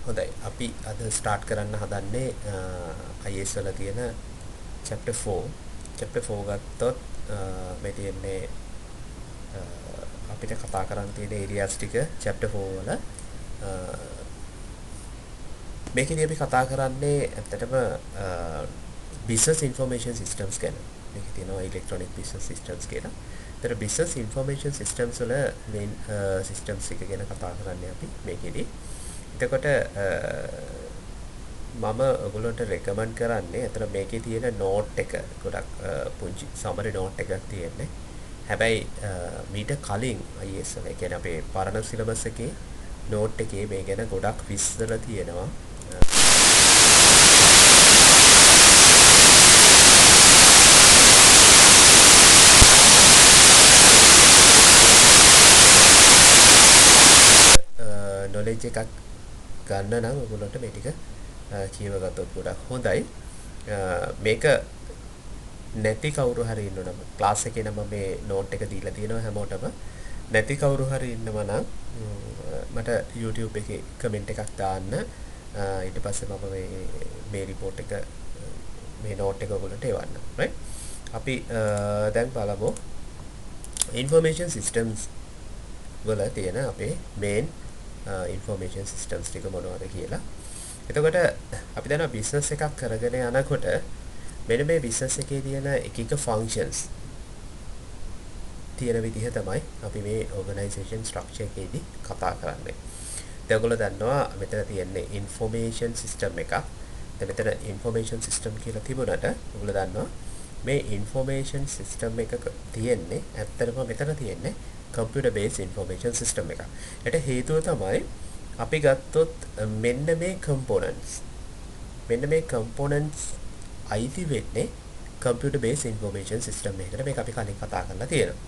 හොඳයි. අපි අද ස්ටාර්ට් කරන්න හදන්නේ IS වල තියෙන chapter 4. chapter 4 ගත්තොත් මේ තියෙන්නේ අපිට කතා කරන්න තියෙන areas ටික chapter 4 වල මේකෙදී අපි කතා කරන්නේ ඇත්තටම business information systems ගැන. මේකේ තියෙනවා electronic business systems කියලා. ඒතර business information systems වල main systems එක ගැන කතා කරන්නේ අපි මේකෙදී. එතකොට මම ඔයගොල්ලන්ට රෙකමන්ඩ් කරන්නේ අතන මේකේ තියෙන නෝට් එක ගොඩක් පුංචි සමරි නෝට් එකක් තියෙන්නේ. හැබැයි මීට කලින් IS වල කියන්නේ අපේ පරණ සිලබස් එකේ නෝට් එකේ මේ ගැන ගොඩක් විස්තර තියෙනවා. knowledge එකක් ගන්න නම් ඔයගොල්ලන්ට මේ ටික කියව ගත්තොත් ගොඩක් හොඳයි. මේක නැති කවුරු හරි ඉන්නවනම් ක්ලාස් එකේ නම් මේ නෝට් එක දීලා තියෙනවා හැමෝටම. නැති කවුරු හරි ඉන්නවා නම් මට YouTube එකේ කමෙන්ට් එකක් දාන්න. ඊට පස්සේ මම මේ report එක මේ නෝට් එක ඔයගොල්ලන්ට එවන්න. right? අපි දැන් බලමු information systems වල තියෙන අපේ main information systems ටික මොනවද කියලා. එතකොට අපි දන්නවා business එකක් කරගෙන යනකොට මෙන්න මේ business එකේ තියෙන එක එක functions තියෙන විදිහ තමයි අපි මේ organization structure එකේදී කතා කරන්නේ. දැන් ඔයගොල්ලෝ දන්නවා මෙතන තියෙන්නේ information system එකක්. දැන් මෙතන information system කියලා තිබුණාට ඔයගොල්ලෝ දන්නවා මේ information system එකක තියෙන්නේ ඇත්තටම මෙතන තියෙන්නේ computer based information system එකක්. ඒට හේතුව තමයි අපි ගත්තොත් මෙන්න මේ components අයිති වෙන්නේ computer based information system එකකට. මේක අපි කලින් කතා කරලා තියෙනවා.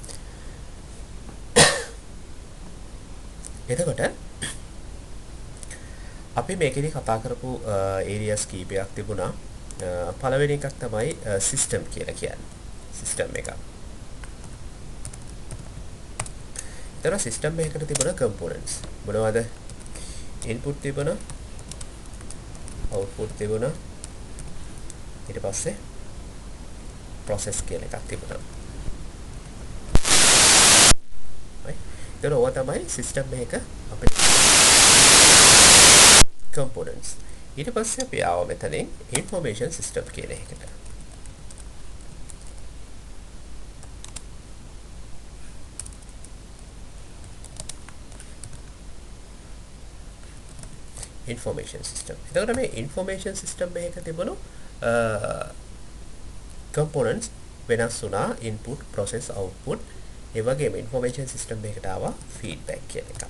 එතකොට අපි මේකෙදි කතා කරපු areas කීපයක් තිබුණා. පළවෙනි එකක් තමයි system කියලා කියන්නේ. system එකක්. ඒතර system එකකට තිබුණ components මොනවද? input තිබුණා, output තිබුණා, ඊට පස්සේ process කියලා එකක් තිබුණා. right? ඒතර ඔය තමයි system එක අපේ components. ඊට පස්සේ අපි ආව මෙතනින් information system කියන එකට. information system. එතකොට මේ information system එකක තිබුණු components වෙනස් වුණා input, process, output. ඒ වගේම information system එකකට ආවා feedback කියන එක.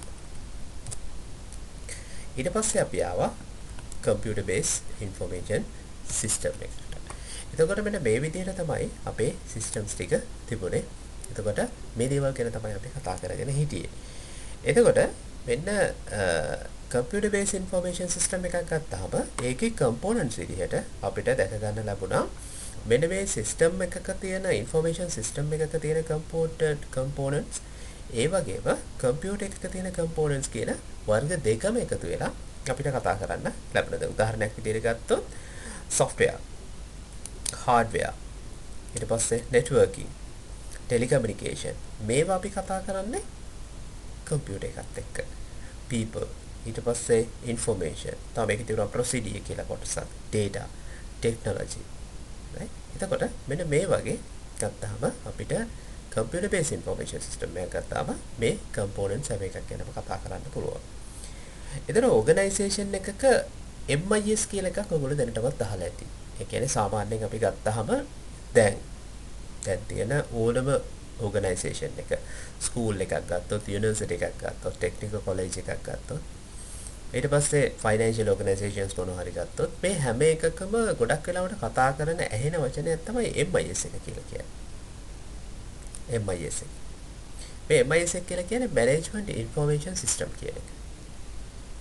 ඊට පස්සේ අපි ආවා computer based information system එකට. එතකොට මෙන්න මේ විදිහට තමයි අපේ systems ටික තිබුණේ. එතකොට මේ දේවල් ගැන තමයි අපි කතා කරගෙන හිටියේ. එතකොට මෙන්න computer based information system එකක් ගත්තාම ඒකේ components විදිහට අපිට දැක ගන්න ලැබුණා මෙන්න මේ system එකක තියෙන information system එකක තියෙන components ඒ වගේම computer එකක තියෙන components කියන වර්ග දෙකම එකතු වෙලා අපිට කතා කරන්න ලැබුණා. උදාහරණයක් විදිහට ගත්තොත් software, hardware, ඊට පස්සේ networking, telecommunication මේවා අපි කතා කරන්නේ computer එකත් එක්ක. people ඊට පස්සේ information තමයි මේකේ තියෙන procedure කියලා කොටසක්, data, technology. right? එතකොට මෙන්න මේ වගේ ගත්තාම අපිට computer based information system එකක් ගත්තාම මේ components හැම එකක් ගැනම කතා කරන්න පුළුවන්. එතන organization එකක MIS කියලා එකක් ඔයගොල්ලෝ දැනටමත් අහලා ඇති. ඒ කියන්නේ සාමාන්‍යයෙන් අපි ගත්තාම දැන් තියෙන ඕනම organization එක school එකක් ගත්තොත්, university එකක් ගත්තොත්, technical college එකක් ගත්තොත්, ඊට පස්සේ financial organizations මොනවා හරි ගත්තොත් මේ හැම එකකම ගොඩක් වෙලාවට කතා කරන ඇහෙන වචනයක් තමයි MIS එක කියලා කියන්නේ. MIS එක. මේ MIS එක කියලා කියන්නේ management information system කියන එක.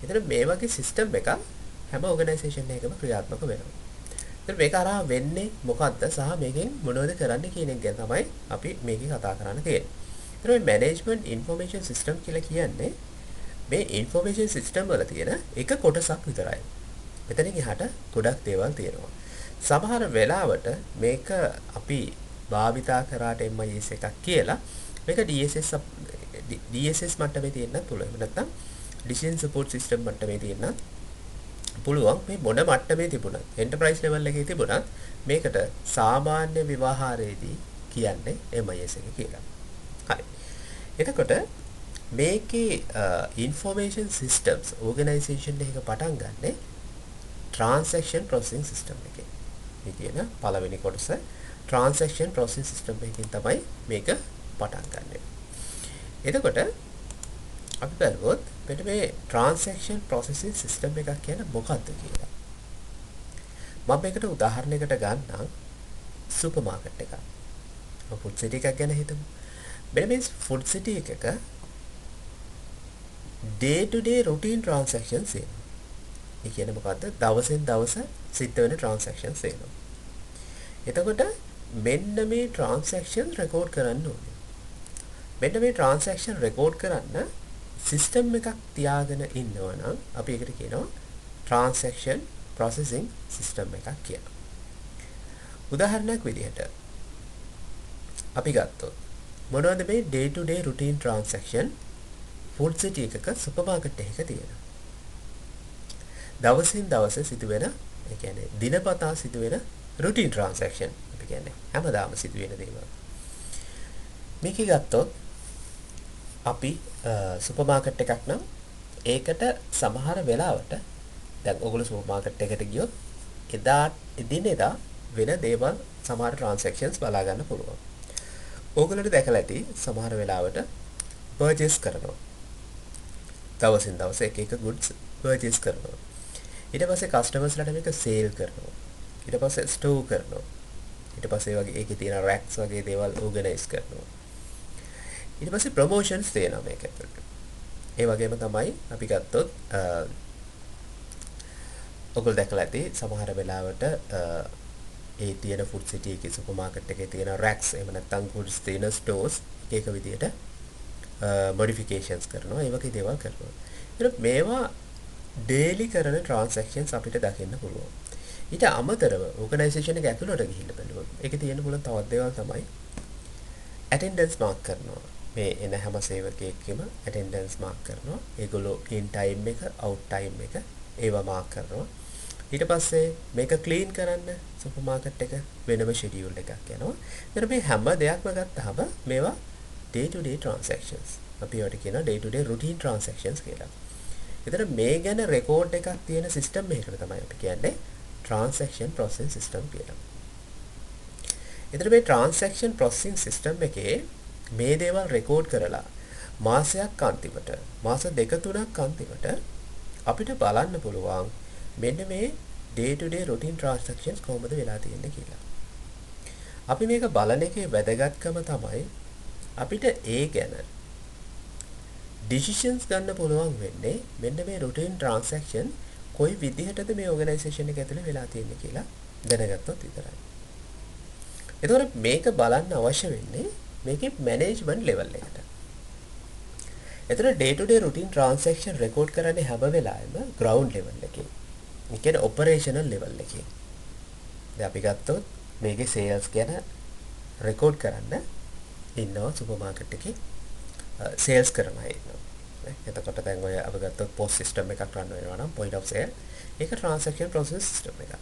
ඒතර මේ වගේ system එකක් හැම organization එකකම ක්‍රියාත්මක වෙනවා. ඒතර මේක අරහා වෙන්නේ මොකද්ද සහ මේකෙන් මොනවද කරන්නේ කියන එක ගැන තමයි අපි මේකේ කතා කරන්න තියෙන්නේ. ඒතර මේ management information system කියලා කියන්නේ මේ ඉන්ෆෝමේෂන් සිස්ටම් වල තියෙන එක කොටසක් විතරයි. මෙතනින් එහාට ගොඩක් දේවල් තියෙනවා. සමහර වෙලාවට මේක අපි භාවිතා කරාට MIS එකක් කියලා මේක DSS මට්ටමේ තියෙන්නත් පුළුවන්. එහෙම නැත්නම් decision support system මට්ටමේ තියෙන්නත් පුළුවන්. මේ මොන මට්ටමේ තිබුණත් enterprise level එකේ තිබුණත් මේකට සාමාන්‍ය විවාහාරයේදී කියන්නේ MIS එක කියලා. හරි. එතකොට මේකේ information systems organization එකක පටන් ගන්නෙ transaction processing system එකේ. මේ කියන පළවෙනි කොටස transaction processing system එකකින් තමයි මේක පටන් ගන්නෙ. එතකොට අපි බලුවොත් මෙන්න මේ transaction processing system එකක් කියන්නේ මොකක්ද කියලා. මම මේකට උදාහරණයකට ගන්නම් සුපර් මාකට් එකක්. ෆුඩ් සිටි එකක් ගැන හිතමු. මෙන්න මේ ෆුඩ් සිටි එකක day to day routine transactions එනවා. ඒ කියන්නේ මොකද්ද? දවසෙන් දවස සිද්ධ වෙන transactions එනවා. එතකොට මෙන්න මේ transaction record කරන්න ඕනේ. මෙන්න මේ transaction record කරන්න system එකක් තියාගෙන ඉන්නවා නම් අපි ඒකට කියනවා transaction processing system එකක් කියලා. උදාහරණයක් විදිහට අපි ගත්තොත් මොනවද මේ day to day routine transaction food සිටි එකක සුපර් මාකට් එකක තියෙනවා. දවසින් දවස සිදුවෙන ඒ කියන්නේ දිනපතා සිදුවෙන routine transaction අපි කියන්නේ හැමදාම සිදුවෙන දේවල්. මේක ගත්තොත් අපි සුපර් මාකට් එකක් නම් ඒකට සමහර වෙලාවට දැන් ඔයගොල්ලෝ සුපර් මාකට් එකට ගියොත් එදිනෙදා වෙන දේවල් සමහර transactions බලා ගන්න පුළුවන්. ඕගොල්ලන්ට දැකලා ඇති සමහර වෙලාවට purchase කරනවා. දවසින් දවස එක එක goods purchase කරනවා. ඊට පස්සේ customers ලට මේක sale කරනවා. ඊට පස්සේ store කරනවා. ඊට පස්සේ වගේ ඒකේ තියෙන racks වගේ දේවල් organize කරනවා. ඊට පස්සේ promotions තියෙනවා මේක ඇතුළට. ඒ වගේම තමයි අපි ගත්තොත් ඔයගොල්ලෝ දැකලා ඇති සමහර වෙලාවට ඒ තියෙන ෆුඩ් සිටි එකේ සුපර් මාකට් එකේ තියෙන racks එහෙම නැත්නම් goods තියෙන stores එක විදියට modifications කරනවා ඒ වගේ දේවල් කරනවා. ඒත් මේවා daily කරන transactions අපිට දකින්න පුළුවන්. ඊට අමතරව organization එක ඇතුළට ගිහිල්ලා බලුවොත් ඒකේ තියෙන පුළුවන් තවත් දේවල් තමයි attendance mark කරනවා. මේ එන හැම සේවකයෙක්ගේම attendance mark කරනවා. ඒගොල්ලෝ in time එක out time එක ඒවා mark කරනවා. ඊට පස්සේ මේක ක්ලීන් කරන්න සුපර් මාකට් එක වෙනම ෂෙඩියුල් එකක් යනවා. ඊට මේ හැම දෙයක්ම ගත්තාම මේවා day to day transactions. අපි ඒවට කියනවා day to day routine transactions කියලා. ඒතර මේ ගැන රෙකෝඩ් එකක් තියෙන සිස්ටම් එකකට තමයි අපි කියන්නේ transaction processing system කියලා. ඒතර මේ transaction processing system එකේ මේ දේවල් රෙකෝඩ් කරලා මාසයක් අන්තිමට මාස 2-3ක් අන්තිමට අපිට බලන්න පුළුවන් මෙන්න මේ day to day routine transactions කොහොමද වෙලා තියෙන්නේ කියලා. අපි මේක බලන එකේ වැදගත්කම තමයි අපිට ඒ ගැන decisions ගන්න පුළුවන් වෙන්නේ මෙන්න මේ routine transaction කොයි විදිහටද මේ organization එක ඇතුලේ වෙලා තියෙන්නේ කියලා දැනගත්තොත් විතරයි. එතකොට මේක බලන්න අවශ්‍ය වෙන්නේ මේකේ management level එකට. එතකොට day to day routine transaction record කරන්නේ හැම වෙලාවෙම ground level එකේ. ඒ කියන්නේ operational level එකේ. දැන් අපි ගත්තොත් මේකේ sales ගැන record කරන්න ඉන්නවා සුපර් මාකට් එකේ sales කරන අය ඉන්නවා. එතකොට දැන් ඔය අපි ගත්තොත් POS system එකක් run වෙනවා නම් point of sale ඒක transaction process system එකක්.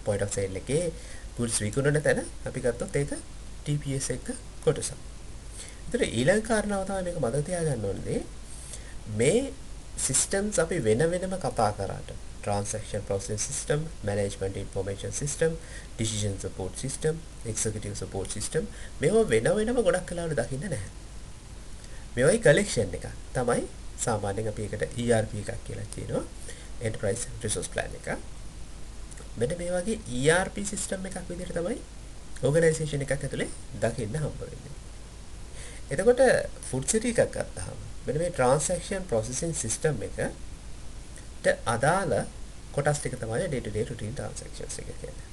point of sale එකේ goods විකුණන තැන අපි ගත්තොත් ඒක TPS එක කොටසක්. ඒතර ඊළඟ කාරණාව තමයි මේක මතක තියාගන්න ඕනේ මේ systems අපි වෙන වෙනම කතා කරාට transaction processing system, management information system, decision support system, executive support system මේවා වෙන වෙනම ගොඩක් කලාවල දකින්න නැහැ. මේවයි collection එක තමයි සාමාන්‍යයෙන් අපි ඒකට ERP එකක් කියලා කියනවා. enterprise resource plan එක. මෙන්න මේ වගේ ERP system එකක් විදිහට තමයි organization එකක් ඇතුලේ දකින්න හම්බ වෙන්නේ. එතකොට food city එකක් ගත්තාම මෙන්න මේ transaction processing system එකට අදාළ කොටස් ටික තමයි day to day routine transactions එක කියන්නේ.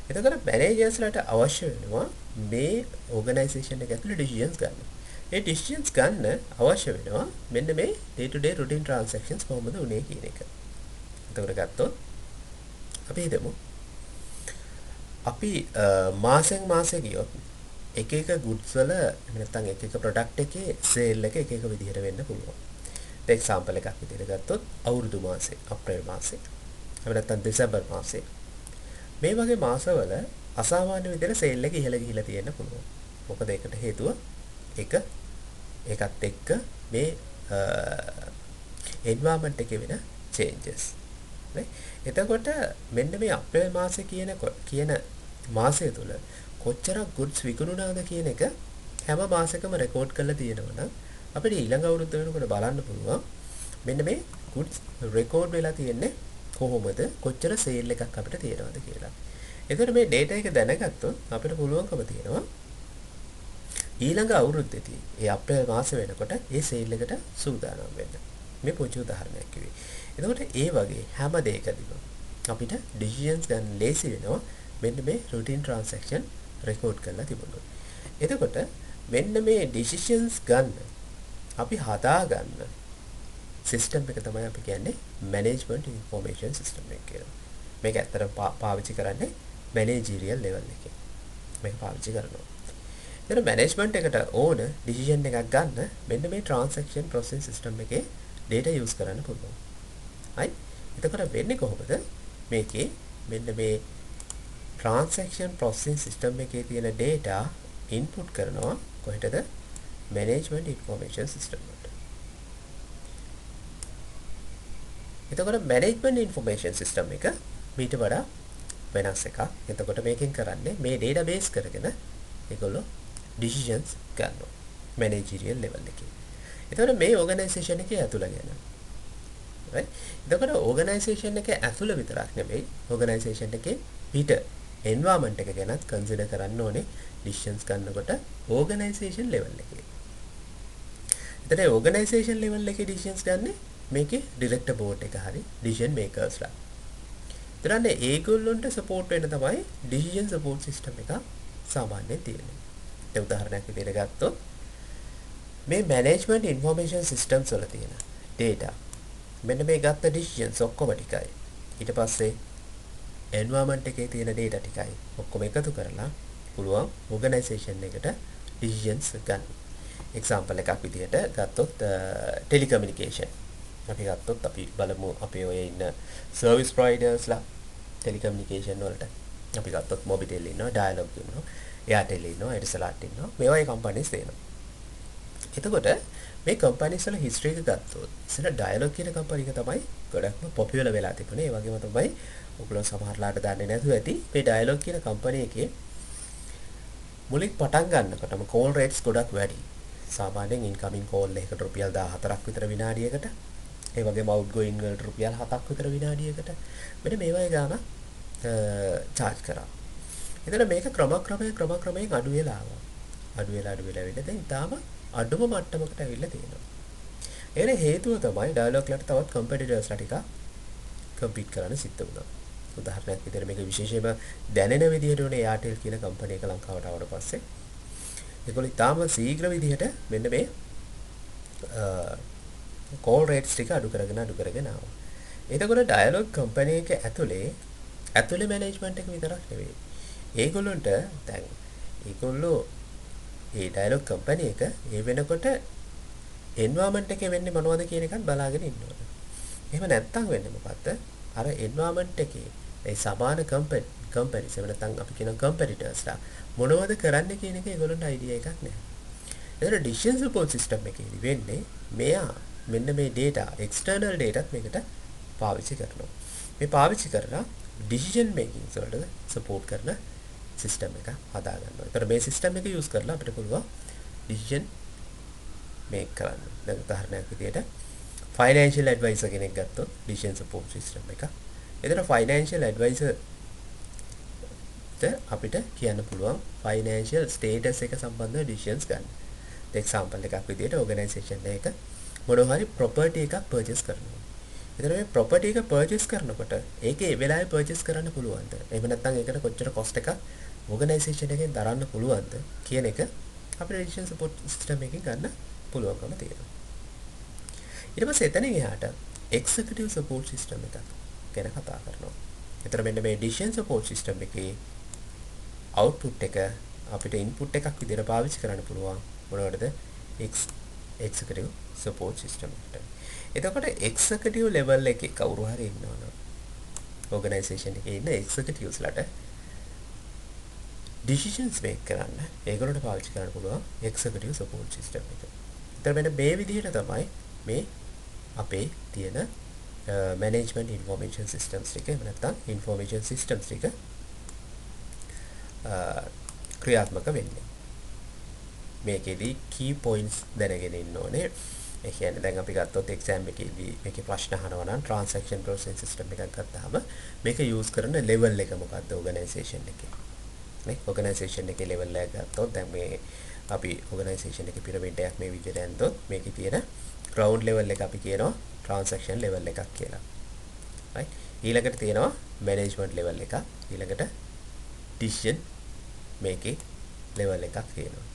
එතකොට managers ලට අවශ්‍ය වෙනවා මේ organization එක ඇතුලේ decisions ගන්න. ඒ decisions ගන්න අවශ්‍ය වෙනවා මෙන්න මේ day to day routine transactions කොහොමද උනේ කියන එක. එතකොට ගත්තොත් අපි හිතමු අපි මාසෙන් මාසෙ ගියොත් එක එක goods වල නැත්නම් එක එක product එකේ sale එක එක විදිහට වෙන්න පුළුවන්. දැන් example එකක් විදිහට ගත්තොත් අවුරුදු මාසේ අප්‍රේල් මාසේ එහෙම නැත්නම් දෙසැම්බර් මාසේ මේ වගේ මාසවල අසාමාන්‍ය විදිහට sale එක ඉහළ ගිහිලා තියෙන්න පුළුවන්. මොකද ඒකට හේතුව ඒකත් එක්ක මේ environment එකේ වෙන changes. නේ? එතකොට මෙන්න මේ අප්‍රේල් මාසේ කියන මාසය තුල කොච්චරක් goods විකුණුණාද කියන එක හැම මාසෙකම රෙකෝඩ් කරලා තියෙනවා නම් අපිට ඊළඟ අවුරුද්ද වෙනකොට බලන්න පුළුවන් මෙන්න මේ goods රෙකෝඩ් වෙලා තියෙන්නේ කොහොමද කොච්චර සේල් එකක් අපිට තියෙනවද කියලා. එතකොට මේ data එක දැනගත්තොත් අපිට පුළුවන්කම තියෙනවා ඊළඟ අවුරුද්දේදී ඒ අප්‍රේල් මාසෙ වෙනකොට ඒ සේල් එකට සූදානම් වෙන්න. මේ පොඩි උදාහරණයක් කිව්වේ. එතකොට ඒ වගේ හැම දෙයකදීම අපිට decisions ගන්න ලේසි වෙනවා මෙන්න මේ routine transaction record කරලා තිබුණොත්. එතකොට මෙන්න මේ decisions ගන්න අපි හදාගන්න system එක තමයි අපි කියන්නේ management information system එක කියලා. මේක ඇත්තටම පාවිච්චි කරන්නේ managerial level එකේ. මේක පාවිච්චි කරනවා. එතන management එකට ඕන decision එකක් ගන්න මෙන්න මේ transaction process system එකේ data use කරන්න පුළුවන්. හරි? එතකොට වෙන්නේ කොහොමද? මේකේ මෙන්න මේ transaction processing system එකේ තියෙන data input කරනවා කොහෙටද? management information system එකට. එතකොට management information system එක මීට වඩා වෙනස් එකක්. එතකොට මේකෙන් කරන්නේ මේ database කරගෙන ඒගොල්ලෝ decisions ගන්නවා managerial level එකේ. එතකොට මේ organization එකේ ඇතුළ ගැන. right? එතකොට organization එකේ ඇතුළ විතරක් නෙමෙයි organization එකේ පිට environment එක ගැනත් consider කරන්න ඕනේ decisions ගන්නකොට organization level එකේ. එතකොට organization level එකේ decisions ගන්න මේකේ director board එක හරි decision makersලා. එතකොට ඒගොල්ලොන්ට support වෙන්න තමයි decision support system එක සාමාන්‍යයෙන් තියෙන්නේ. ඒ උදාහරණයක් විදිහට ගත්තොත් මේ management information systems වල තියෙන data මෙන්න මේ ගත්ත decisions ඔක්කොම ටිකයි ඊට පස්සේ environment එකේ තියෙන data ටිකයි ඔක්කොම එකතු කරලා පුළුවන් organization එකට decisions ගන්න. example එකක් විදිහට ගත්තොත් telecommunication අපි ගත්තොත් අපි බලමු අපේ ඔය ඉන්න service providers ලා telecommunication වලට අපි ගත්තොත් Mobitel ඉන්නවා Dialog ඉන්නවා Airtel ඉන්නවා Etisalat ඉන්නවා මේ වගේ companies තියෙනවා. එතකොට මේ companies වල history එක ගත්තොත් ඉතින් Dialog කියන company එක තමයි ගොඩක්ම popular වෙලා තිබුණේ. ඒ වගේම තමයි ඔයගොල්ලෝ සමහරලාට දන්නේ නැතුව ඇති මේ Dialog කියන company එකේ මුලින් පටන් ගන්නකොටම call rates ගොඩක් වැඩි. සාමාන්‍යයෙන් incoming call එකකට රුපියල් 14ක් විතර විනාඩියකට. ඒ වගේම outgoing වලට රුපියල් 7ක් විතර විනාඩියකට. මෙන්න මේ වගේ ගාණක් charge කරා. එතන මේක ක්‍රමක්‍රමයෙන් අඩු වෙලා ආවා. අඩු වෙලා වෙන්න දැන් තාම අඩුම මට්ටමකට ඇවිල්ලා තියෙනවා. ඒකට හේතුව තමයි Dialog ලට තවත් competitors ලා ටික compete කරන්න සිද්ධ වුණා. උදාහරණයක් විදිහට මේක විශේෂයෙන්ම දැනෙන විදිහට උනේ Airtel කියන කම්පැනි එක ලංකාවට ආවට පස්සේ ඒගොල්ලෝ තාම ශීඝ්‍ර විදිහට මෙන්න මේ call rates ටික අඩු කරගෙන ආවා. එතකොට Dialog කම්පැනි එක ඇතුලේ management එක විතරක් නෙවෙයි. ඒගොල්ලන්ට දැන් ඒගොල්ලෝ ඒ Dialog කම්පැනි එක ඒ වෙනකොට environment එකේ වෙන්නේ මොනවද කියන එකත් බලාගෙන ඉන්න ඕනේ. එහෙම නැත්තම් වෙන්නේ මොකද්ද? අර environment එකේ ඒ සමාන companies එහෙම නැත්නම් අපි කියන competitors ලා මොනවද කරන්නේ කියන එක ඒගොල්ලන්ට idea එකක් නැහැ. ඒතර decision support system එකේදී වෙන්නේ මෙයා මෙන්න මේ data external dataත් මේකට පාවිච්චි කරනවා. මේ පාවිච්චි කරලා decision making වලට support කරන system එක හදා ගන්නවා. ඒතර මේ system එක use කරලා අපිට පුළුවන් decision make කරන්න. දැන් උදාහරණයක් විදිහට financial advisor කෙනෙක් ගත්තොත් decision support system එක. ඒතර financial advisor අපිට කියන්න පුළුවන් financial status එක සම්බන්ධව decisions ගන්න. example එකක් විදිහට organization එක මොනවා හරි property එකක් purchase කරනවා. එතන මේ property එක purchase කරනකොට ඒකේ ඒ වෙලාවේ purchase කරන්න පුළුවන්ද? එහෙම නැත්නම් ඒකට කොච්චර cost එකක් organization එකෙන් දරන්න පුළුවන්ද කියන එක අපිට decision support system එකකින් ගන්න පුළුවන්කම තියෙනවා. ඊට පස්සේ එතනින් එහාට executive support system එකක් ගැන කතා කරනවා. ඒතර මෙන්න මේ decision support system එකේ output එක අපිට input එකක් විදිහට පාවිච්චි කරන්න පුළුවන් මොනවටද? executive support system එකට. එතකොට executive level එකේ කවුරු හරි ඉන්නවනම් organization එකේ ඉන්න executives ලට decisions make කරන්න ඒගොල්ලන්ට පාවිච්චි කරන්න පුළුවන් executive support system එක. ඒතර මෙන්න මේ විදිහට තමයි මේ අපේ තියෙන management information systems ටික එහෙම නැත්නම් information systems ටික ක්‍රියාත්මක වෙන්නේ. මේකෙදි key points දැනගෙන ඉන්න ඕනේ. ඒ කියන්නේ දැන් අපි ගත්තොත් exam එකේදී මේකේ ප්‍රශ්න අහනවා නම් transaction processing system එකක් ගත්තාම මේක use කරන level එක මොකක්ද organization එකේ. නේ organization එකේ level එක ගත්තොත් දැන් මේ අපි organization එකේ pyramid එකක් මේ විදිහට ඇන්දොත් මේකේ තියෙන ground level එක අපි කියනවා transaction level එකක් කියලා. right ඊළඟට තියෙනවා management level එක. ඊළඟට decision making level එකක් තියෙනවා.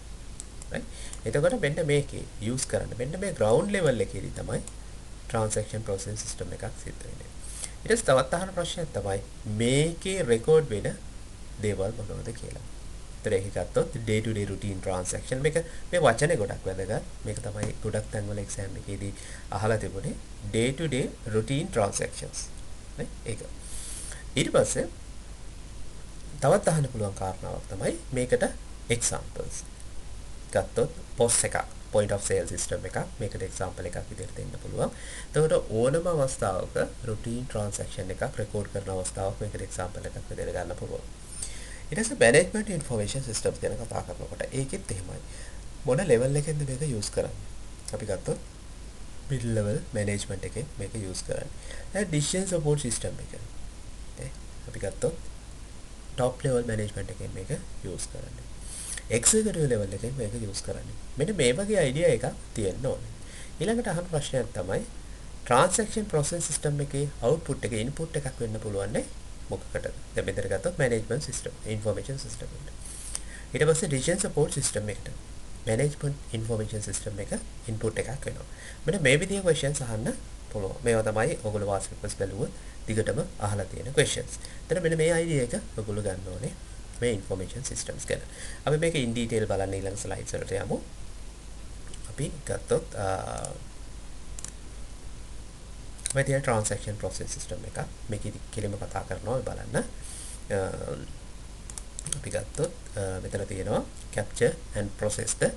right එතකොට මෙන්න මේකේ use කරන්න මෙන්න මේ ground level එකේදී තමයි transaction processing system එකක් සිද්ධ වෙන්නේ. ඊට පස්සේ තවත් අහන ප්‍රශ්නයක් තමයි මේකේ record වෙන දේවල් මොනවද කියලා. ඒතර ඒක ගත්තොත් day to day routine transaction මේක මේ වචනේ ගොඩක් වැදගත්. මේක තමයි ගොඩක් තැන්වල exam එකේදී අහලා තිබුණේ day to day routine transactions. නේ ඒක. ඊට පස්සේ තවත් අහන්න පුළුවන් කාරණාවක් තමයි මේකට examples. ගත්තොත් POS එකක් point of sale system එකක් මේකට example එකක් විදිහට දෙන්න පුළුවන්. එතකොට ඕනම අවස්ථාවක routine transaction එකක් record කරන අවස්ථාවක් මේකට example එකක් විදිහට ගන්න පුළුවන්. ඊට පස්සේ management information systems ගැන කතා කරනකොට ඒකෙත් එහෙමයි. මොන level එකෙන්ද මේක use කරන්නේ? අපි ගත්තොත් mid level management එකේ මේක use කරන්නේ. දැන් decision support system එක. අපි ගත්තොත් top level management එකෙන් මේක use කරන්නේ. executive level එකෙන් මේක use කරන්නේ. මෙන්න මේ වගේ idea එකක් තියෙන්න ඕනේ. ඊළඟට අහන ප්‍රශ්නයක් තමයි transaction process system එකේ output එක input එකක් වෙන්න පුළුවන් නේ මොකකටද? දැන් මෙතන ගත්තොත් management system, information system එකට. ඊට පස්සේ decision support system එකට management information system එක input එකක් වෙනවා. මෙන්න මේ විදිහේ questions අහන්න පුළුවන්. මේවා තමයි ඔයගොල්ලෝ වාස් පෙපර්ස් බැලුවොත් දිගටම අහලා තියෙන questions. එතන මෙන්න මේ idea එක ඔයගොල්ලෝ ගන්න ඕනේ. මේ information systems ගැන. අපි මේක in detail බලන්න ඊළඟ slides වලට යමු. අපි ගත්තොත් මේ තියෙන transaction process system එක මේකෙදි කෙලිම කතා කරනවා බලන්න. අපි ගත්තොත් මෙතන තියෙනවා capture and process the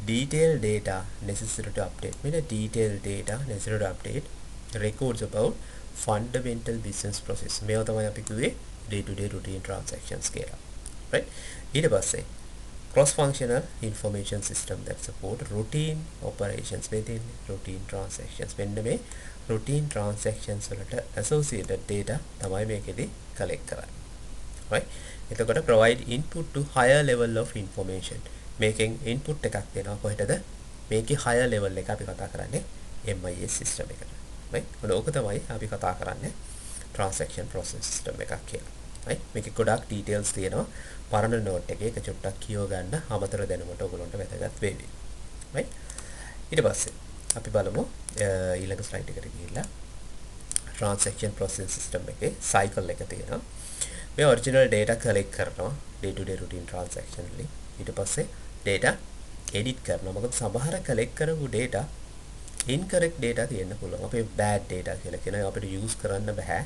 detailed data necessary to update. මෙන්න detailed data necessary to update records about fundamental business process. මේවා තමයි අපි කිව්වේ day to day routine transactions කියලා. right ඊට පස්සේ cross functional information system that support routine operations within routine transactions. මෙන්න මේ routine transactions වලට associated data තමයි මේකෙදි collect කරන්නේ. right එතකොට provide input to higher level of information. මේකෙන් input එකක් දෙනවා කොහෙටද? මේකේ higher level එක අපි කතා කරන්නේ MIS system එකට. right ඔක තමයි අපි කතා කරන්නේ transaction process system එකක් කියලා. right මේකේ ගොඩක් details තියෙනවා. පරණ note එකේ එක චුට්ටක් කියව ගන්න අමතර දැනුමට ඔයගොල්ලන්ට වැදගත් වේවි. right ඊට පස්සේ අපි බලමු ඊළඟ slide එකට ගිහිල්ලා transaction process system එකේ cycle එක තියෙනවා. මේ original data collect කරනවා day to day routine transaction වලින්. ඊට පස්සේ data edit කරනවා. මොකද සමහර collect කරපු data incorrect data තියෙන්න පුළුවන්. අපේ bad data කියලා කියනවා. අපිට use කරන්න බෑ.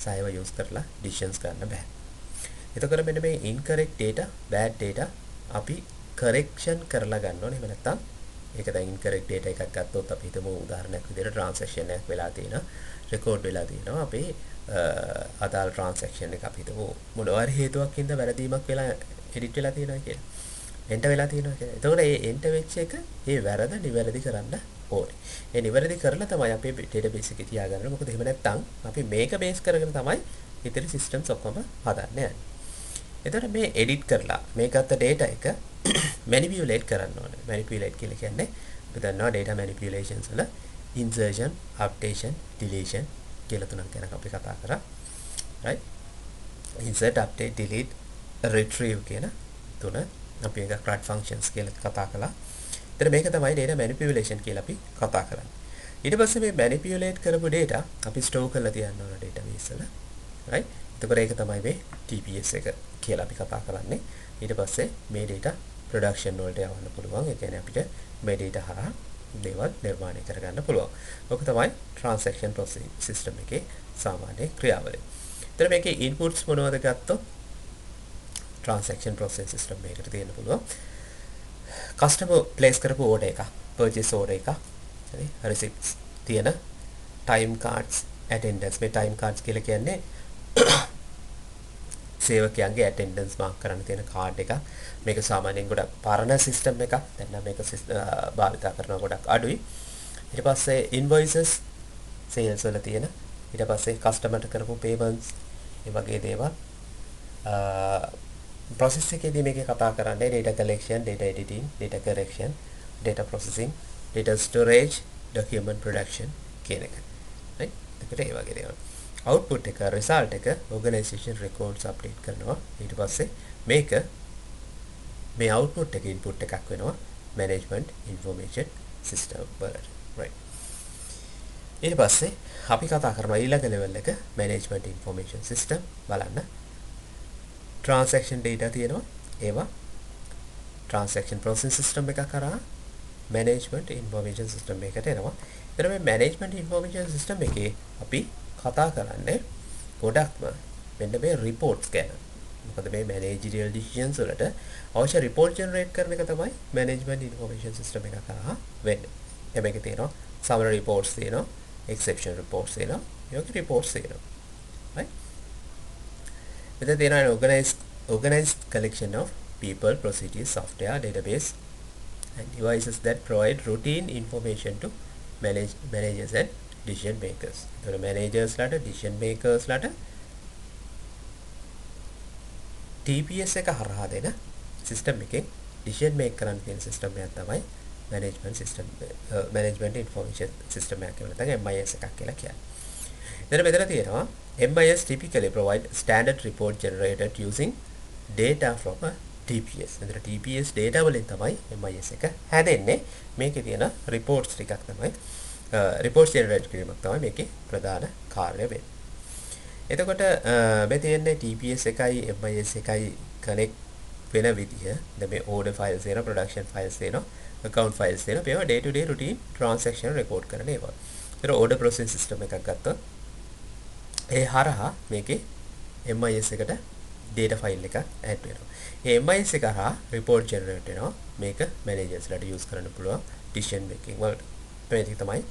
සායව use කරලා decisions ගන්න බෑ. එතකොට මෙන්න මේ incorrect data, bad data අපි correction කරලා ගන්න ඕනේ. එහෙම නැත්නම් ඒක දැන් incorrect data එකක් ගත්තොත් අපි හිතමු උදාහරණයක් විදිහට transaction එකක් වෙලා තියෙනවා. record වෙලා තියෙනවා. අපේ අදාළ transaction එක අපි හිතමු මොනවා හරි හේතුවක් හින්දා වැරදීමක් වෙලා edit වෙලා තියෙනවා කියලා. enter වෙලා තියෙනවා කියලා. එතකොට මේ enter වෙච්ච එක ඒ වැරද නිවැරදි කරන්න ඕනේ. ඒ නිවැරදි කරලා තමයි අපේ database එකේ තියාගන්න. මොකද එහෙම නැත්නම් අපි මේක base කරගෙන තමයි ඉතිරි systems ඔක්කොම හදන්නේ. එතකොට මේ edit කරලා මේකත් data එක manipulate කරන්න ඕනේ. manipulate කියලා කියන්නේ අපි දන්නවා data manipulations වල insertion, updation, deletion කියලා තුනක් ගැන අපි කතා කරා. right insert, update, delete, retrieve කියන තුන අපි එක CRUD functions කියලා කතා කළා. එතන මේක තමයි data manipulation කියලා අපි කතා කරන්නේ. ඊට පස්සේ මේ manipulate කරපු data අපි store කරලා තියන්න ඕන database වල. right? එතකොට ඒක තමයි මේ TPS එක කියලා අපි කතා කරන්නේ. ඊට පස්සේ මේ data production වලට යවන්න පුළුවන්. ඒ කියන්නේ අපිට මේ data හරහා දේවල් නිර්මාණය කරගන්න පුළුවන්. ඔක තමයි transaction processing system එකේ සාමාන්‍ය ක්‍රියාවලිය. එතන මේකේ inputs මොනවද ගත්තොත් transaction processing system එකකට තියෙන්න පුළුවන්. customer place කරපු order එක, purchase order එක, හරි receipts තියෙන time cards, attendance. මේ time cards කියලා කියන්නේ සේවකයන්ගේ attendance mark කරන්න තියෙන card එක. මේක සාමාන්‍යයෙන් ගොඩක් පරණ system එකක්. දැන් නම් මේක භාවිත කරනවා ගොඩක් අඩුයි. ඊට පස්සේ invoices sales වල තියෙන. ඊට පස්සේ customer ට කරපු payments මේ වගේ දේවල් process එකේදී මේකේ කතා කරන්නේ data collection, data editing, data correction, data processing, data storage, document production කියන එක. right? ඒකට ඒ වගේ දේවල්. output එක result එක organization records update කරනවා. ඊට පස්සේ මේක මේ output එක input එකක් වෙනවා management information system වලට. right? ඊට පස්සේ අපි කතා කරනවා ඊළඟ level එක management information system බලන්න. transaction data තියෙනවා. ඒවා transaction processing system එකක් කරා management information system එකකට එනවා. එතන මේ management information system එකේ අපි කතා කරන්නේ ගොඩක්ම මෙන්න මේ reports ගැන. මොකද මේ managerial decisions වලට අවශ්‍ය report generate කරන එක තමයි management information system එක කරා වෙන්නේ. මේකේ තියෙනවා summary reports තියෙනවා, exception reports තියෙනවා, යෝග reports තියෙනවා. right? මෙතන තියෙනවා organized collection of people, procedures, software, database and devices that provide routine information to managers and decision makers. So managers ලාට decision makers ලාට TPS එක හරහා දෙන system එකෙන් decision make කරන්න තියෙන system එකක් තමයි management information system එකක් කියලා තමයි MIS එකක් කියලා කියන්නේ. එතන මෙතන තියෙනවා MIS typically provide standard report generated using data from a TPS. එතන TPS data වලින් තමයි MIS එක හැදෙන්නේ. මේකේ තියෙන reports ටිකක් තමයි reports generate කිරීමක් තමයි මේකේ ප්‍රධාන කාර්යය වෙන්නේ. එතකොට මේ තියෙන්නේ TPS එකයි MIS එකයි connect වෙන විදිය. දැන් මේ order files එනවා, production files එනවා, account files එනවා. මේවා day to day routine transaction record කරන ඒවා. ඒතර order processing system එකක් ගත්තොත් ඒ හරහා මේකේ MIS එකට data file එකක් add වෙනවා. මේ MIS එක හරහා report generate වෙනවා. මේක managers ලාට use කරන්න පුළුවන් decision making වලට. මේක තමයි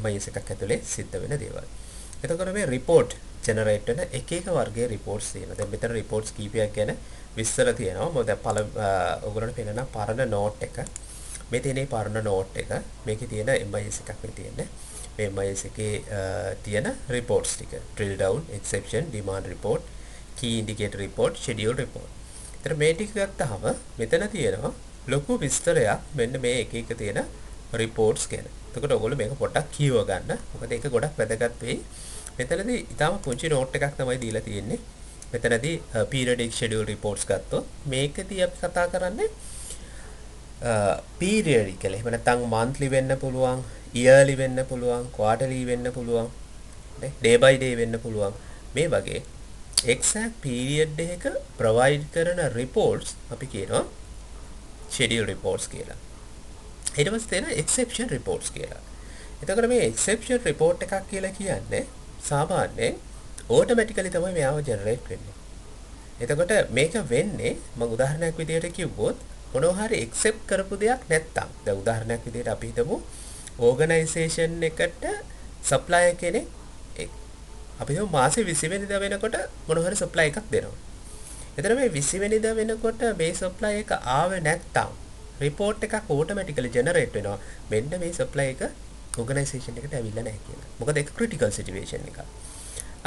MIS එකක් ඇතුලේ සිද්ධ වෙන දේවල්. එතකොට මේ report generate වෙන එක එක වර්ගයේ reports තියෙනවා. දැන් මෙතන reports කීපයක් ගැන විස්තර තියෙනවා. මොකද ඔයගොල්ලන්ට පේනවා පරණ note එක. මේ තියෙන පරණ note එක. මේකේ තියෙන MIS එකක් මේ තියෙන්නේ. මේ MIS එකේ තියෙන reports ටික. drill down, exception, demand report, key indicator report, schedule report. ඒතර මේ ටික ගත්තාම මෙතන තියෙනවා ලොකු විස්තරයක් මෙන්න මේ එක එක තියෙන reports ගැන. එතකොට ඔයගොල්ලෝ මේක පොඩ්ඩක් කියව ගන්න. මොකද ඒක ගොඩක් වැදගත් වෙයි. මෙතනදී ඊටම පුංචි note එකක් තමයි දීලා තියෙන්නේ. මෙතනදී periodic schedule reports ගත්තොත් මේකදී අපි කතා කරන්නේ periodically. එහෙම නැත්නම් monthly වෙන්න පුළුවන්, yearly වෙන්න පුළුවන්, quarterly වෙන්න පුළුවන්, day by day වෙන්න පුළුවන්. මේ වගේ exact period එකක provide කරන reports අපි කියනවා schedule reports කියලා. ඊට පස්සේ තියෙන exception reports කියලා. එතකොට මේ exception report එකක් කියලා කියන්නේ සාමාන්‍යයෙන් automatically තමයි මෙයාව generate වෙන්නේ. එතකොට මේක වෙන්නේ මම උදාහරණයක් විදිහට කිව්වොත් මොනවා හරි accept කරපු දෙයක් නැත්තම්. දැන් උදාහරණයක් විදිහට අපි හිතමු organization එකට supplier කෙනෙක් අපි හිතමු මාසේ 20 වෙනිදා වෙනකොට මොනවා හරි supply එකක් දෙනවා. එතන මේ 20 වෙනිදා වෙනකොට මේ supply එක ආවේ නැත්තම් report එකක් automatically generate වෙනවා. මෙන්න මේ supply එක organization එකට ඇවිල්ලා නැහැ කියලා. මොකද ඒක critical situation එකක්.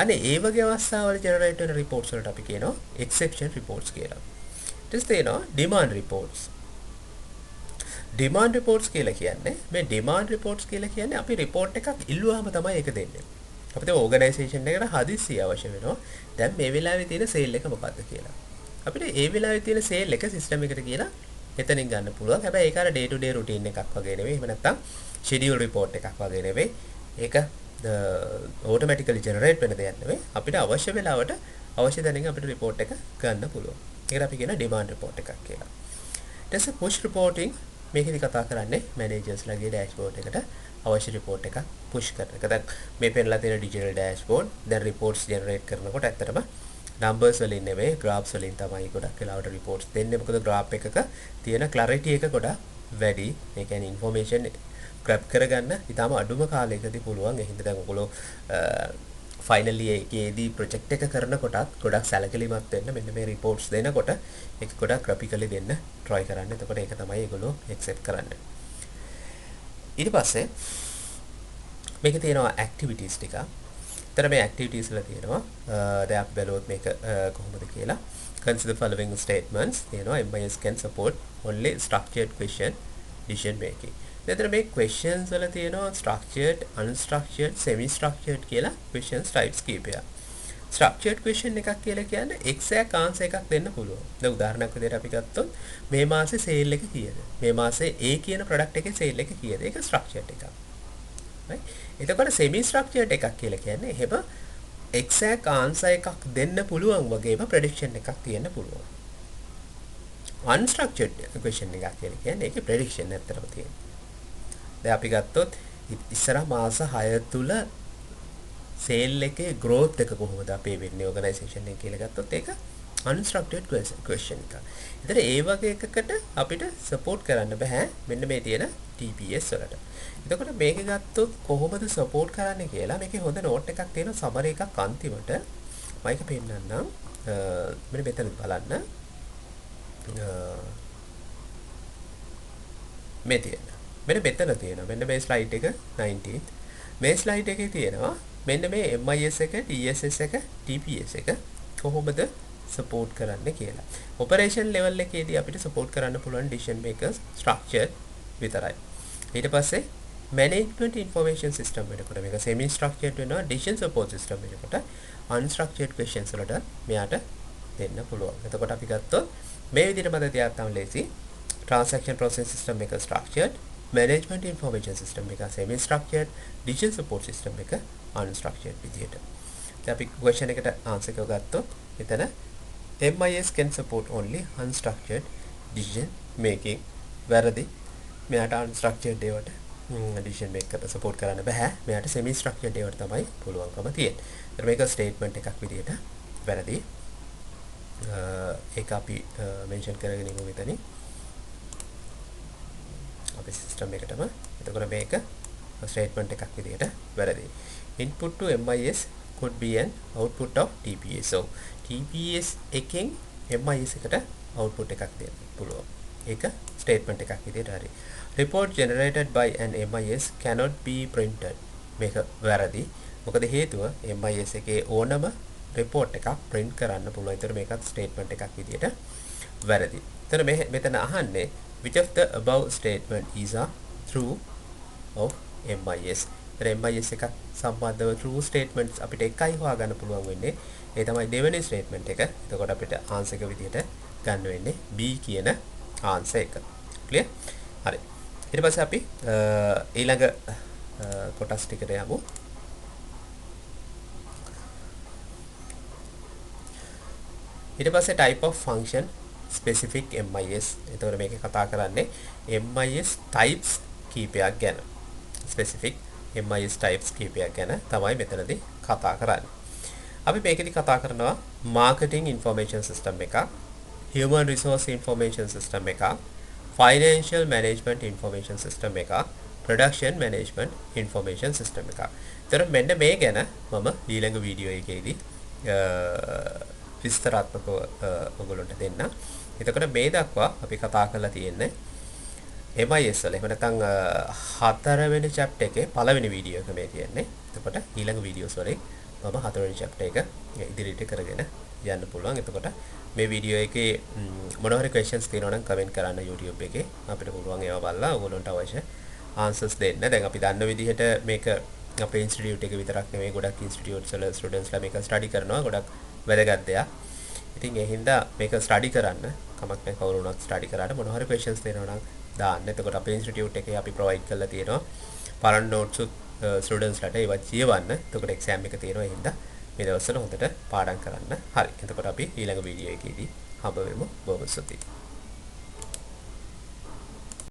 අනේ ඒ වගේ අවස්ථාවල generate වෙන reports වලට අපි කියනවා exception reports කියලා. ඊට පස්සේ තියෙනවා demand reports. demand reports කියලා කියන්නේ මේ demand reports කියලා කියන්නේ අපි report එකක් ඉල්ලුවාම තමයි ඒක දෙන්නේ. අපිට organization එකකට හදිස්සිය අවශ්‍ය වෙනවා. දැන් මේ වෙලාවේ තියෙන sale එක මොකක්ද කියලා. අපිට ඒ වෙලාවේ තියෙන සේල් එක සිස්ටම් එකට කියලා එතනින් ගන්න පුළුවන්. හැබැයි ඒක අර ඩේ ටු ඩේ රුටීන් එකක් වගේ නෙවෙයි. එහෙම නැත්නම් ෂෙඩියුල් රිපෝට් එකක් වගේ නෙවෙයි. ඒක automatically generate වෙන දෙයක් නෙවෙයි. අපිට අවශ්‍ය වෙලාවට අවශ්‍ය දැනින් අපිට report එක ගන්න පුළුවන්. ඒකට අපි කියන demand report එකක් කියලා. ඊට පස්සේ push reporting මේකෙදි කතා කරන්නේ managers ලගේ dashboard එකට අවශ්‍ය report එකක් push කරන එක. දැන් මේ පෙන්නලා තියෙන digital dashboard දැන් reports generate කරනකොට ඇත්තටම numbers වලින් නෙවෙයි graphs වලින් තමයි ගොඩක් වෙලාවට reports දෙන්නේ. මොකද graph එකක තියෙන clarity එක ගොඩක් වැඩි. ඒ කියන්නේ information grab කරගන්න ඉතාලම අඩුම කාලයකදී පුළුවන්. ඒ හින්දා දැන් ඔයගොල්ලෝ ෆයිනලි ඒකේදී ප්‍රොජෙක්ට් එක කරනකොටත් ගොඩක් සැලකිලිමත් වෙන්න මෙන්න මේ රිපෝට්ස් දෙනකොට ඒක ගොඩක් ග්‍රැෆිකලි දෙන්න try කරන්න. එතකොට ඒක තමයි ඒගොල්ලෝ accept කරන්නේ. ඊට පස්සේ මේකේ තියෙනවා activities ටික. ඒතර මේ activities වල තියෙනවා දැන් අපි බලුවොත් මේක කොහොමද කියලා. Consider following statements. තියෙනවා MIS can support only structured question decision making. එතන මේ questions වල තියෙනවා structured, unstructured, semi structured කියලා questions types කීපයක්. structured question එකක් කියලා කියන්නේ exact answer එකක් දෙන්න පුළුවන්. දැන් උදාහරණයක් විදිහට අපි ගත්තොත් මේ මාසේ sale එක කීයද? මේ මාසේ A කියන product එකේ sale එක කීයද? ඒක structured එකක්. right? එතකොට semi structured එකක් කියලා කියන්නේ එහෙම exact answer එකක් දෙන්න පුළුවන් වගේම prediction එකක් තියෙන්න පුළුවන්. unstructured question එකක් කියලා කියන්නේ ඒකේ prediction ඇත්තටම තියෙනවා. දැන් අපි ගත්තොත් ඉස්සරහ මාස 6 තුල සේල් එකේ growth එක කොහොමද අපේ වෙන්නේ organization එක කියලා ගත්තොත් ඒක unstructured question එක. ඒතර ඒ වගේ එකකට අපිට support කරන්න බෑ මෙන්න මේ තියෙන TPS වලට. එතකොට මේක ගත්තොත් කොහොමද support කරන්නේ කියලා මේකේ හොඳ note එකක් තියෙනවා summary එකක් අන්තිමට මම ඒක පෙන්නන්නම්. මෙන්න මෙතන බලන්න. මේ තියෙන මෙන්න මෙතන තියෙනවා. මෙන්න මේ slide එක 19th. මේ slide එකේ තියෙනවා මෙන්න මේ MIS එක, TSS එක, TPS එක කොහොමද support කරන්න කියලා. operation level එකේදී අපිට support කරන්න පුළුවන් decision makers structure විතරයි. ඊට පස්සේ management information system වෙනකොට මේක semi structured වෙනවා. decision support system වෙනකොට unstructured questions වලට මෙයාට දෙන්න පුළුවන්. එතකොට අපි ගත්තොත් මේ විදිහට මත තියා ගන්න ලේසි. transaction process system එක structured, management information system එක semi structured, decision support system එක unstructured විදිහට. දැන් අපි question එකට answer එක ගත්තොත් එතන MIS can support only unstructured decision making. වැරදි. මෙයාට unstructured ඒවට decision make කරලා support කරන්න බෑ. මෙයාට semi structured ඒවට තමයි පුළුවන්කම තියෙන්නේ. ඒතර මේක statement එකක් විදිහට වැරදි. ඒක අපි mention කරගෙන ඉමු මෙතනින්. අපේ system එකටම. එතකොට මේක statement එකක් විදිහට වැරදි. Input to MIS could be an output of TPS. So TPS එකෙන් MIS එකට output එකක් දෙන්න පුළුවන්. ඒක statement එකක් විදිහට හරි. Report generated by an MIS cannot be printed. මේක වැරදි. මොකද හේතුව MIS එකේ ඕනම report එකක් print කරන්න පුළුවන්. ඒතර මේකත් statement එකක් විදිහට වැරදි. ඒතර මෙතන අහන්නේ which of the above statement is a true of MIS. MIS එකක් සම්බන්ධව true statements අපිට එකයි හොයාගන්න පුළුවන් වෙන්නේ. ඒ තමයි දෙවෙනි statement එක. එතකොට අපිට answer එක විදිහට ගන්න වෙන්නේ B කියන answer එක. clear? හරි. ඊට පස්සේ අපි ඊළඟ කොටස් ටිකට යමු. ඊට පස්සේ type of function specific MIS. එතකොට මේකේ කතා කරන්නේ MIS types කීපයක් ගැන. specific MIS types කීපයක් ගැන තමයි මෙතනදී කතා කරන්නේ. අපි මේකෙදි කතා කරනවා marketing information system එකක්, human resource information system එකක්, financial management information system එකක්, production management information system එකක්. ඒතර මෙන්න මේ ගැන මම ඊළඟ වීඩියෝ එකේදී විස්තරාත්මකව ඔයගොල්ලන්ට දෙන්න. එතකොට මේ දක්වා අපි කතා කරලා තියෙන්නේ MIS වල. එහෙම නැත්නම් 4 වෙනි chapter එකේ පළවෙනි වීඩියෝ එක මේ තියෙන්නේ. එතකොට ඊළඟ වීඩියෝස් වලින් මම 4 වෙනි chapter එක ඉදිරියට කරගෙන යන්න පුළුවන්. එතකොට මේ වීඩියෝ එකේ මොනවා හරි questions තියෙනවා නම් comment කරන්න YouTube එකේ. අපිට පුළුවන් ඒවා බලලා ඔයගොල්ලන්ට අවශ්‍ය answers දෙන්න. දැන් අපි දන්න විදිහට මේක අපේ institute එක විතරක් නෙමෙයි ගොඩක් institutes වල students ලා මේක study කරනවා. ගොඩක් වැදගත් දෙයක්. ඉතින් ඒ හින්දා මේක ස්ටඩි කරන්න කමක් නැහැ කවුරු වුණත් ස්ටඩි කරාට මොන හරි ක්වෙස්චන්ස් තියෙනවා නම් දාන්න. එතකොට අපේ ඉන්ස්ටිටියුට් එකේ අපි ප්‍රොවයිඩ් කරලා තියෙනවා පරණ නෝට්ස් ස්ටුඩන්ට්ස්ලාට ඒවා කියවන්න. එතකොට එක්සෑම් එක තියෙනවා. ඒ හින්දා මේ දවස්වල හොඳට පාඩම් කරන්න. හරි. එතකොට අපි ඊළඟ වීඩියෝ එකේදී හම්බ වෙමු. බොහොම ස්තුතියි.